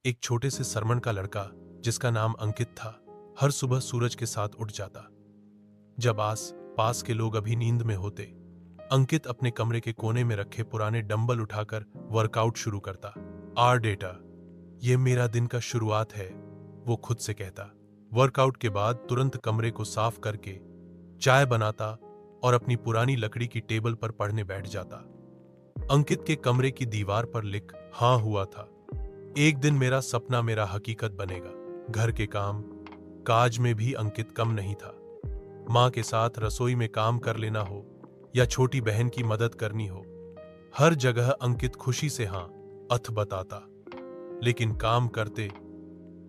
एक छोटे से सरमन का लड़का जिसका नाम अंकित था, हर सुबह सूरज के साथ उठ जाता। जब आस पास के लोग अभी नींद में होते, अंकित अपने कमरे के कोने में रखे पुराने डंबल उठाकर वर्कआउट शुरू करता। डेटा, ये मेरा दिन का शुरुआत है, वो खुद से कहता। वर्कआउट के बाद तुरंत कमरे को साफ करके चाय बनाता और अपनी पुरानी लकड़ी की टेबल पर पढ़ने बैठ जाता। अंकित के कमरे की दीवार पर लिख हाँ हुआ था, एक दिन मेरा सपना मेरा हकीकत बनेगा। घर के काम काज में भी अंकित कम नहीं था। माँ के साथ रसोई में काम कर लेना हो या छोटी बहन की मदद करनी हो, हर जगह अंकित खुशी से हाँ अथ बताता। लेकिन काम करते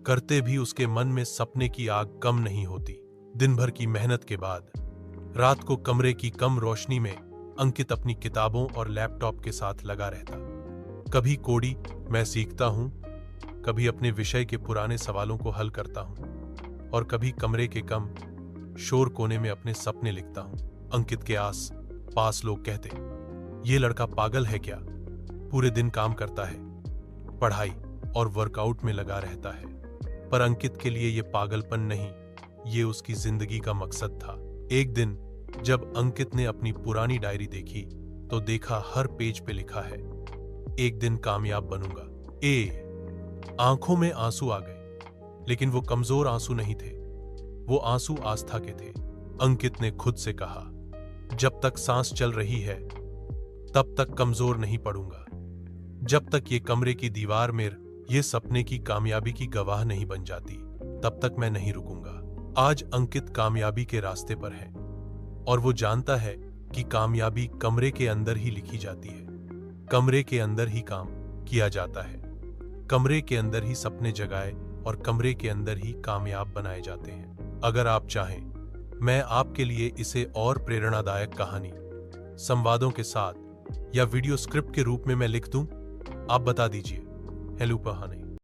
करते भी उसके मन में सपने की आग कम नहीं होती। दिन भर की मेहनत के बाद रात को कमरे की कम रोशनी में अंकित अपनी किताबों और लैपटॉप के साथ लगा रहता। कभी कोडी मैं सीखता हूं, कभी अपने विषय के पुराने सवालों को हल करता हूं और कभी कमरे के कम शोर कोने में अपने सपने लिखता हूं। अंकित के आस पास लोग कहते, ये लड़का पागल है क्या, पूरे दिन काम करता है, पढ़ाई और वर्कआउट में लगा रहता है। पर अंकित के लिए ये पागलपन नहीं, ये उसकी जिंदगी का मकसद था। एक दिन जब अंकित ने अपनी पुरानी डायरी देखी तो देखा हर पेज पे लिखा है, एक दिन कामयाब बनूंगा। आंखों में आंसू आ गए, लेकिन वो कमजोर आंसू नहीं थे, वो आंसू आस्था के थे। अंकित ने खुद से कहा, जब तक सांस चल रही है तब तक कमजोर नहीं पड़ूंगा। जब तक ये कमरे की दीवार में ये सपने की कामयाबी की गवाह नहीं बन जाती, तब तक मैं नहीं रुकूंगा। आज अंकित कामयाबी के रास्ते पर है और वो जानता है कि कामयाबी कमरे के अंदर ही लिखी जाती है, कमरे के अंदर ही काम किया जाता है, कमरे के अंदर ही सपने जगाए और कमरे के अंदर ही कामयाब बनाए जाते हैं। अगर आप चाहें, मैं आपके लिए इसे और प्रेरणादायक कहानी, संवादों के साथ या वीडियो स्क्रिप्ट के रूप में मैं लिख दूं, आप बता दीजिए। हेलो कहानी।